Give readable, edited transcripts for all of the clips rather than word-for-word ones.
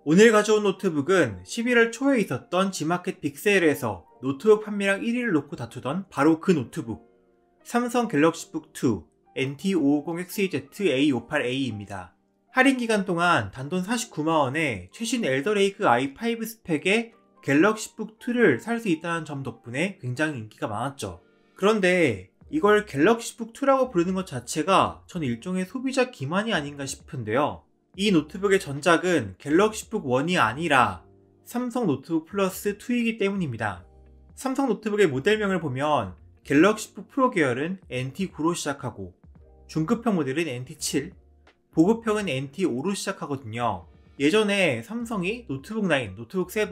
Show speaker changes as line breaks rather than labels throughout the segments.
오늘 가져온 노트북은 11월 초에 있었던 G마켓 빅세일에서 노트북 판매량 1위를 놓고 다투던 바로 그 노트북, 삼성 갤럭시북 2 NT550XEZ-A58A입니다. 할인 기간 동안 단돈 490,000원에 최신 엘더레이크 i5 스펙의 갤럭시북 2를 살 수 있다는 점 덕분에 굉장히 인기가 많았죠. 그런데 이걸 갤럭시북 2라고 부르는 것 자체가 전 일종의 소비자 기만이 아닌가 싶은데요. 이 노트북의 전작은 갤럭시북 1이 아니라 삼성 노트북 플러스 2이기 때문입니다. 삼성 노트북의 모델명을 보면 갤럭시북 프로 계열은 NT9로 시작하고 중급형 모델은 NT7, 보급형은 NT5로 시작하거든요. 예전에 삼성이 노트북 9, 노트북 7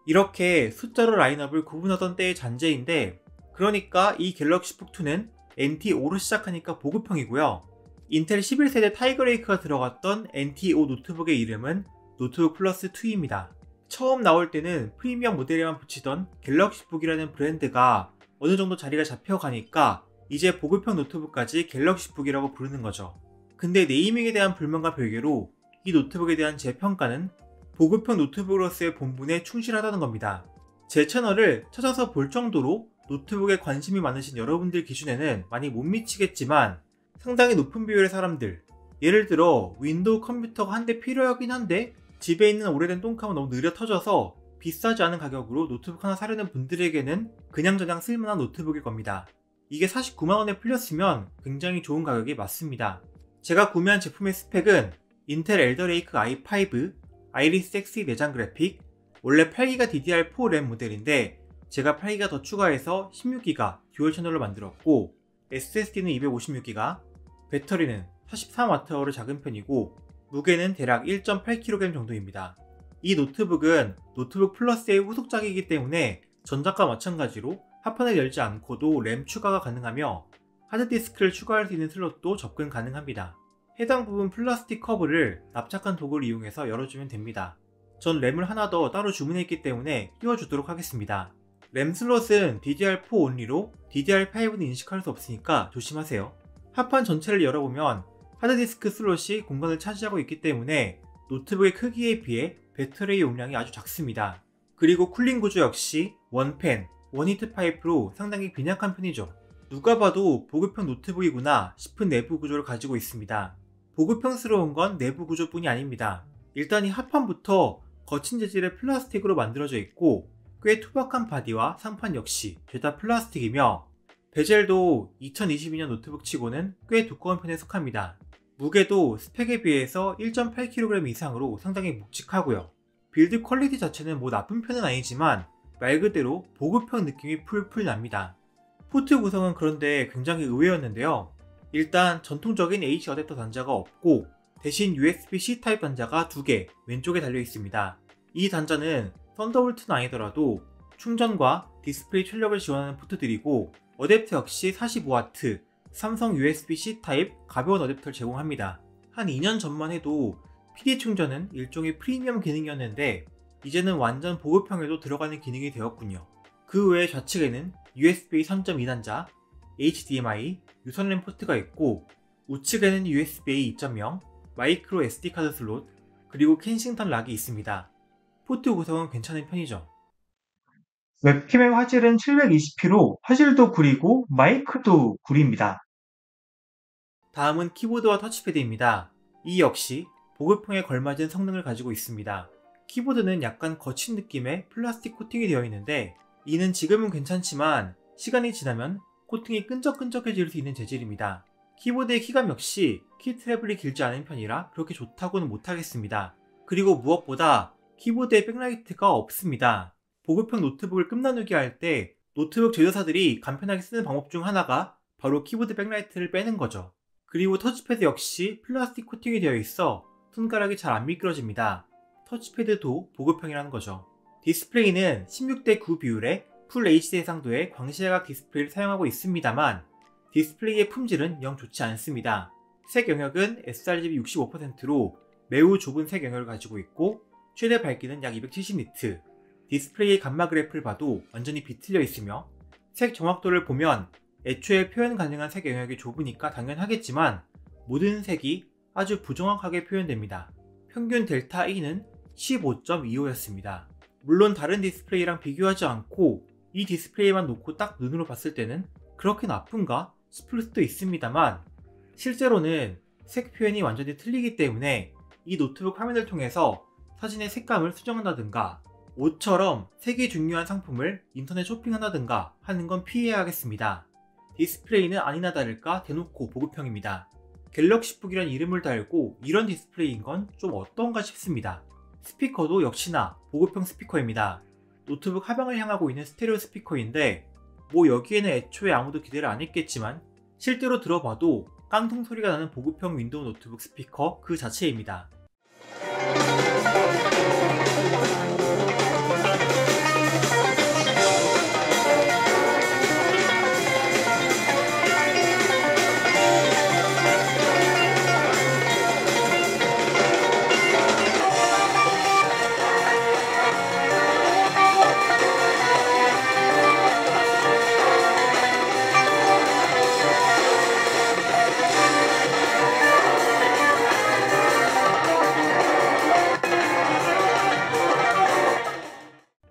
이렇게 숫자로 라인업을 구분하던 때의 잔재인데, 그러니까 이 갤럭시북 2는 NT5로 시작하니까 보급형이고요. 인텔 11세대 타이거레이크가 들어갔던 NT5 노트북의 이름은 노트북 플러스 2입니다. 처음 나올 때는 프리미엄 모델에만 붙이던 갤럭시북이라는 브랜드가 어느 정도 자리가 잡혀가니까 이제 보급형 노트북까지 갤럭시북이라고 부르는 거죠. 근데 네이밍에 대한 불만과 별개로 이 노트북에 대한 제 평가는 보급형 노트북으로서의 본분에 충실하다는 겁니다. 제 채널을 찾아서 볼 정도로 노트북에 관심이 많으신 여러분들 기준에는 많이 못 미치겠지만, 상당히 높은 비율의 사람들, 예를 들어 윈도우 컴퓨터가 한 대 필요하긴 한데 집에 있는 오래된 똥감은 너무 느려 터져서 비싸지 않은 가격으로 노트북 하나 사려는 분들에게는 그냥저냥 쓸만한 노트북일 겁니다. 이게 490,000원에 풀렸으면 굉장히 좋은 가격이 맞습니다. 제가 구매한 제품의 스펙은 인텔 엘더레이크 i5 아이리스 X 내장 그래픽, 원래 8기가 DDR4 램 모델인데 제가 8기가 더 추가해서 16기가 듀얼 채널로 만들었고, SSD는 256기가, 배터리는 43Wh로 작은 편이고 무게는 대략 1.8kg 정도입니다. 이 노트북은 노트북 플러스의 후속작이기 때문에 전작과 마찬가지로 합판을 열지 않고도 램 추가가 가능하며 하드디스크를 추가할 수 있는 슬롯도 접근 가능합니다. 해당 부분 플라스틱 커브를 납작한 도구를 이용해서 열어주면 됩니다. 전 램을 하나 더 따로 주문했기 때문에 끼워주도록 하겠습니다. 램 슬롯은 DDR4 온리로 DDR5는 인식할 수 없으니까 조심하세요. 합판 전체를 열어보면 하드디스크 슬롯이 공간을 차지하고 있기 때문에 노트북의 크기에 비해 배터리 용량이 아주 작습니다. 그리고 쿨링 구조 역시 원팬, 원히트 파이프로 상당히 빈약한 편이죠. 누가 봐도 보급형 노트북이구나 싶은 내부 구조를 가지고 있습니다. 보급형스러운 건 내부 구조뿐이 아닙니다. 일단 이 합판부터 거친 재질의 플라스틱으로 만들어져 있고 꽤 투박한 바디와 상판 역시 죄다 플라스틱이며, 베젤도 2022년 노트북 치고는 꽤 두꺼운 편에 속합니다. 무게도 스펙에 비해서 1.8kg 이상으로 상당히 묵직하고요. 빌드 퀄리티 자체는 뭐 나쁜 편은 아니지만 말 그대로 보급형 느낌이 풀풀 납니다. 포트 구성은 그런데 굉장히 의외였는데요. 일단 전통적인 H 어댑터 단자가 없고 대신 USB-C 타입 단자가 2개 왼쪽에 달려 있습니다. 이 단자는 썬더볼트는 아니더라도 충전과 디스플레이 출력을 지원하는 포트들이고, 어댑터 역시 45W 삼성 USB-C 타입 가벼운 어댑터를 제공합니다. 한 2년 전만 해도 PD 충전은 일종의 프리미엄 기능이었는데 이제는 완전 보급형에도 들어가는 기능이 되었군요. 그 외에 좌측에는 USB 3.2 단자, HDMI, 유선램 포트가 있고 우측에는 USB-A 2.0, 마이크로 SD카드 슬롯, 그리고 켄싱턴 락이 있습니다. 포트 구성은 괜찮은 편이죠. 웹캠의 화질은 720p로 화질도 구리고 마이크도 구립니다. 다음은 키보드와 터치패드입니다. 이 역시 보급형에 걸맞은 성능을 가지고 있습니다. 키보드는 약간 거친 느낌의 플라스틱 코팅이 되어 있는데 이는 지금은 괜찮지만 시간이 지나면 코팅이 끈적끈적해질 수 있는 재질입니다. 키보드의 키감 역시 키 트래블이 길지 않은 편이라 그렇게 좋다고는 못하겠습니다. 그리고 무엇보다 키보드에 백라이트가 없습니다. 보급형 노트북을 끝나누기 할 때 노트북 제조사들이 간편하게 쓰는 방법 중 하나가 바로 키보드 백라이트를 빼는 거죠. 그리고 터치패드 역시 플라스틱 코팅이 되어 있어 손가락이 잘 안 미끄러집니다. 터치패드도 보급형이라는 거죠. 디스플레이는 16:9 비율의 풀 HD 해상도의 광시야각 디스플레이를 사용하고 있습니다만 디스플레이의 품질은 영 좋지 않습니다. 색 영역은 sRGB 65%로 매우 좁은 색 영역을 가지고 있고 최대 밝기는 약 270니트, 디스플레이의 감마 그래프를 봐도 완전히 비틀려 있으며 색 정확도를 보면 애초에 표현 가능한 색 영역이 좁으니까 당연하겠지만 모든 색이 아주 부정확하게 표현됩니다. 평균 델타 E는 15.25였습니다. 물론 다른 디스플레이랑 비교하지 않고 이 디스플레이만 놓고 딱 눈으로 봤을 때는 그렇게 나쁜가 싶을 수도 있습니다만, 실제로는 색 표현이 완전히 틀리기 때문에 이 노트북 화면을 통해서 사진의 색감을 수정한다든가 옷처럼 색이 중요한 상품을 인터넷 쇼핑한다든가 하는 건 피해야 하겠습니다. 디스플레이는 아니나 다를까 대놓고 보급형입니다. 갤럭시북이란 이름을 달고 이런 디스플레이인 건 좀 어떤가 싶습니다. 스피커도 역시나 보급형 스피커입니다. 노트북 하방을 향하고 있는 스테레오 스피커인데 뭐 여기에는 애초에 아무도 기대를 안 했겠지만 실제로 들어봐도 깡통 소리가 나는 보급형 윈도우 노트북 스피커 그 자체입니다.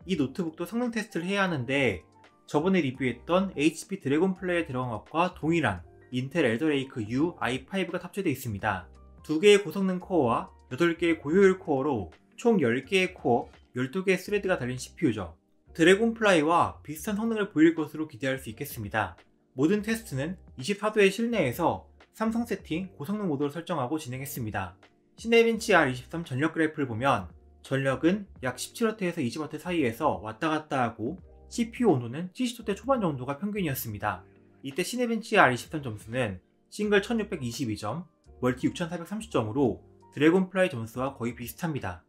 이 노트북도 성능 테스트를 해야 하는데 저번에 리뷰했던 HP 드래곤플라이에 들어간 것과 동일한 인텔 엘더레이크 U i5가 탑재되어 있습니다. 2개의 고성능 코어와 8개의 고효율 코어로 총 10개의 코어, 12개의 스레드가 달린 CPU죠. 드래곤플라이와 비슷한 성능을 보일 것으로 기대할 수 있겠습니다. 모든 테스트는 24도의 실내에서 삼성 세팅 고성능 모드로 설정하고 진행했습니다. 시네벤치 R23 전력 그래프를 보면 전력은 약 17W에서 20W 사이에서 왔다갔다 하고 CPU 온도는 70도대 초반 정도가 평균이었습니다. 이때 시네벤치 R23 점수는 싱글 1622점, 멀티 6430점으로 드래곤플라이 점수와 거의 비슷합니다.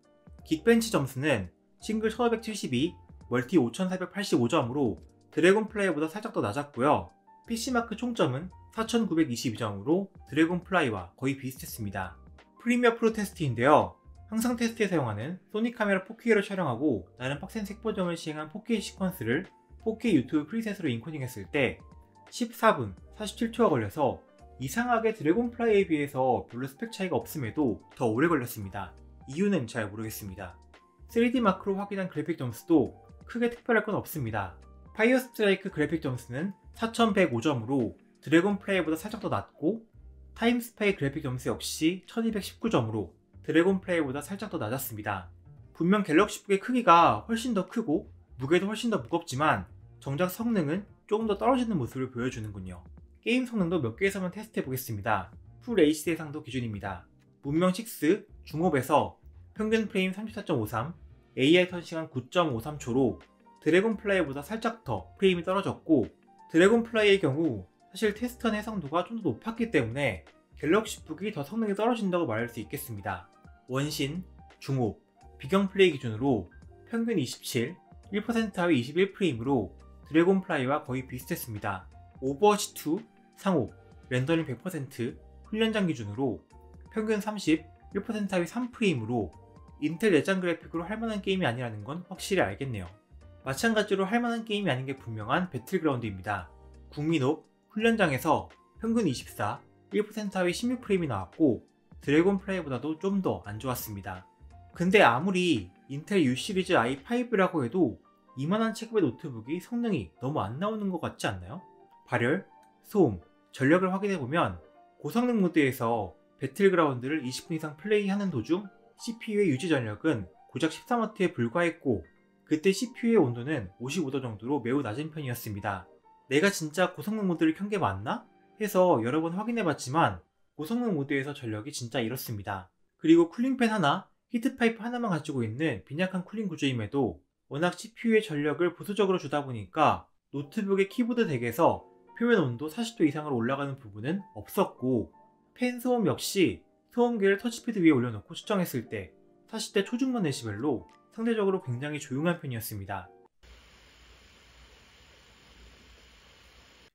긱벤치 점수는 싱글 1572, 멀티 5485점으로 드래곤플라이보다 살짝 더 낮았고요. PC마크 총점은 4922점으로 드래곤플라이와 거의 비슷했습니다. 프리미어 프로 테스트인데요. 항상 테스트에 사용하는 소니 카메라 4K로 촬영하고 나름 빡센 색보정을 시행한 4K 시퀀스를 4K 유튜브 프리셋으로 인코딩했을 때 14분 47초가 걸려서 이상하게 드래곤플라이에 비해서 별로 스펙 차이가 없음에도 더 오래 걸렸습니다. 이유는 잘 모르겠습니다. 3D 마크로 확인한 그래픽 점수도 크게 특별할 건 없습니다. 파이어 스트라이크 그래픽 점수는 4105점으로 드래곤플라이보다 살짝 더 낮고 타임스파이 그래픽 점수 역시 1219점으로 드래곤플라이보다 살짝 더 낮았습니다. 분명 갤럭시북의 크기가 훨씬 더 크고 무게도 훨씬 더 무겁지만 정작 성능은 조금 더 떨어지는 모습을 보여주는군요. 게임 성능도 몇 개에서만 테스트해보겠습니다. 풀 HD 해상도 기준입니다. 문명 6 중업에서 평균 프레임 34.53, AI 턴시간 9.53초로 드래곤플라이보다 살짝 더 프레임이 떨어졌고, 드래곤플라이의 경우 사실 테스트한 해상도가 좀 더 높았기 때문에 갤럭시북이 더 성능이 떨어진다고 말할 수 있겠습니다. 원신, 중업, 비경 플레이 기준으로 평균 27, 1% 하위 21프레임으로 드래곤플라이와 거의 비슷했습니다. 오버워치2, 상업, 렌더링 100%, 훈련장 기준으로 평균 30, 1% 하위 3프레임으로 인텔 내장 그래픽으로 할만한 게임이 아니라는 건 확실히 알겠네요. 마찬가지로 할만한 게임이 아닌 게 분명한 배틀그라운드입니다. 국민옥, 훈련장에서 평균 24, 1% 하위 16프레임이 나왔고 드래곤플라이보다도 좀 더 안 좋았습니다. 근데 아무리 인텔 U 시리즈 i5라고 해도 이만한 체급의 노트북이 성능이 너무 안 나오는 것 같지 않나요? 발열, 소음, 전력을 확인해보면 고성능 모드에서 배틀그라운드를 20분 이상 플레이하는 도중 CPU의 유지 전력은 고작 13W에 불과했고 그때 CPU의 온도는 55도 정도로 매우 낮은 편이었습니다. 내가 진짜 고성능 모드를 켠 게 맞나? 해서 여러 번 확인해봤지만 고성능 모드에서 전력이 진짜 이렇습니다. 그리고 쿨링팬 하나, 히트파이프 하나만 가지고 있는 빈약한 쿨링 구조임에도 워낙 CPU의 전력을 보수적으로 주다 보니까 노트북의 키보드 덱에서 표면 온도 40도 이상으로 올라가는 부분은 없었고, 팬 소음 역시 소음계를 터치패드 위에 올려놓고 수정했을 때 40대 초중반 데시벨로 상대적으로 굉장히 조용한 편이었습니다.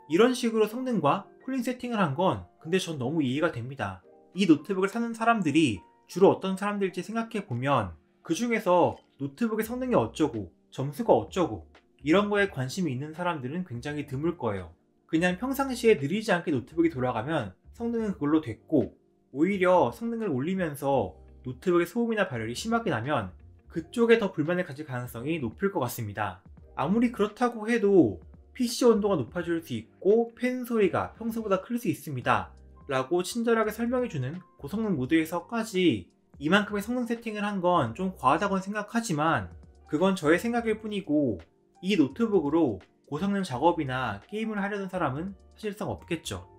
이런 식으로 성능과 쿨링 세팅을 한 건 근데 전 너무 이해가 됩니다. 이 노트북을 사는 사람들이 주로 어떤 사람들일지 생각해보면 그 중에서 노트북의 성능이 어쩌고 점수가 어쩌고 이런 거에 관심이 있는 사람들은 굉장히 드물 거예요. 그냥 평상시에 느리지 않게 노트북이 돌아가면 성능은 그걸로 됐고, 오히려 성능을 올리면서 노트북의 소음이나 발열이 심하게 나면 그쪽에 더 불만을 가질 가능성이 높을 것 같습니다. 아무리 그렇다고 해도 PC 온도가 높아질 수 있고 팬 소리가 평소보다 클 수 있습니다 라고 친절하게 설명해주는 고성능 모드에서까지 이만큼의 성능 세팅을 한 건 좀 과하다고 생각하지만 그건 저의 생각일 뿐이고 이 노트북으로 고성능 작업이나 게임을 하려는 사람은 사실상 없겠죠.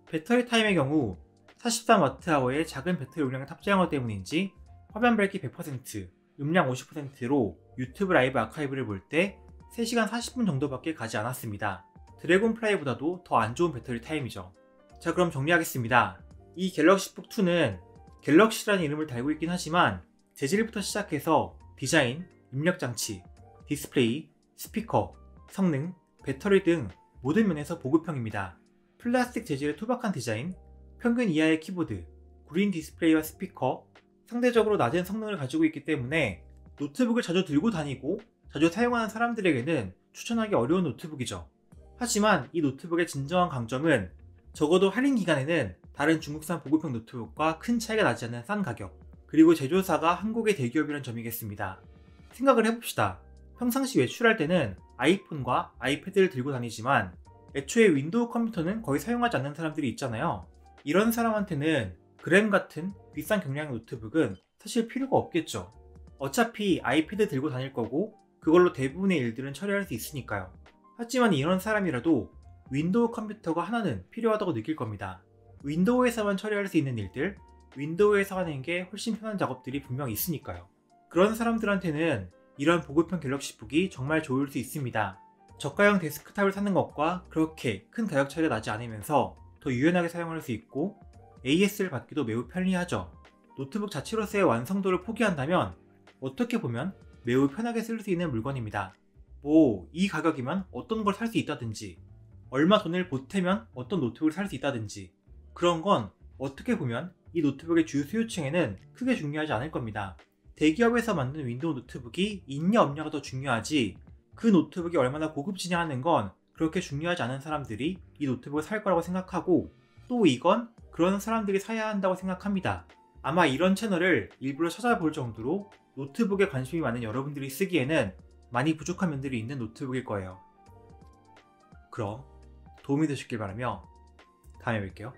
배터리 타임의 경우 43Wh의 작은 배터리 용량을 탑재한 것 때문인지 화면 밝기 100%, 음량 50%로 유튜브 라이브 아카이브를 볼 때 3시간 40분 정도밖에 가지 않았습니다. 드래곤플라이보다도 더 안 좋은 배터리 타임이죠. 자, 그럼 정리하겠습니다. 이 갤럭시북 2는 갤럭시라는 이름을 달고 있긴 하지만 재질부터 시작해서 디자인, 입력 장치, 디스플레이, 스피커, 성능, 배터리 등 모든 면에서 보급형입니다. 플라스틱 재질의 투박한 디자인, 평균 이하의 키보드, 구린 디스플레이와 스피커, 상대적으로 낮은 성능을 가지고 있기 때문에 노트북을 자주 들고 다니고 자주 사용하는 사람들에게는 추천하기 어려운 노트북이죠. 하지만 이 노트북의 진정한 강점은 적어도 할인 기간에는 다른 중국산 보급형 노트북과 큰 차이가 나지 않는 싼 가격, 그리고 제조사가 한국의 대기업이란 점이겠습니다. 생각을 해봅시다. 평상시 외출할 때는 아이폰과 아이패드를 들고 다니지만 애초에 윈도우 컴퓨터는 거의 사용하지 않는 사람들이 있잖아요. 이런 사람한테는 그램 같은 비싼 경량의 노트북은 사실 필요가 없겠죠. 어차피 아이패드 들고 다닐 거고 그걸로 대부분의 일들은 처리할 수 있으니까요. 하지만 이런 사람이라도 윈도우 컴퓨터가 하나는 필요하다고 느낄 겁니다. 윈도우에서만 처리할 수 있는 일들, 윈도우에서 하는 게 훨씬 편한 작업들이 분명 있으니까요. 그런 사람들한테는 이런 보급형 갤럭시북이 정말 좋을 수 있습니다. 저가형 데스크탑을 사는 것과 그렇게 큰 가격 차이가 나지 않으면서 더 유연하게 사용할 수 있고 AS를 받기도 매우 편리하죠. 노트북 자체로서의 완성도를 포기한다면 어떻게 보면 매우 편하게 쓸 수 있는 물건입니다. 이 가격이면 어떤 걸 살 수 있다든지, 얼마 돈을 보태면 어떤 노트북을 살 수 있다든지, 그런 건 어떻게 보면 이 노트북의 주 수요층에는 크게 중요하지 않을 겁니다. 대기업에서 만든 윈도우 노트북이 있냐 없냐가 더 중요하지, 그 노트북이 얼마나 고급지냐 하는 건 그렇게 중요하지 않은 사람들이 이 노트북을 살 거라고 생각하고, 또 이건 그런 사람들이 사야 한다고 생각합니다. 아마 이런 채널을 일부러 찾아볼 정도로 노트북에 관심이 많은 여러분들이 쓰기에는 많이 부족한 면들이 있는 노트북일 거예요. 그럼 도움이 되셨길 바라며 다음에 뵐게요.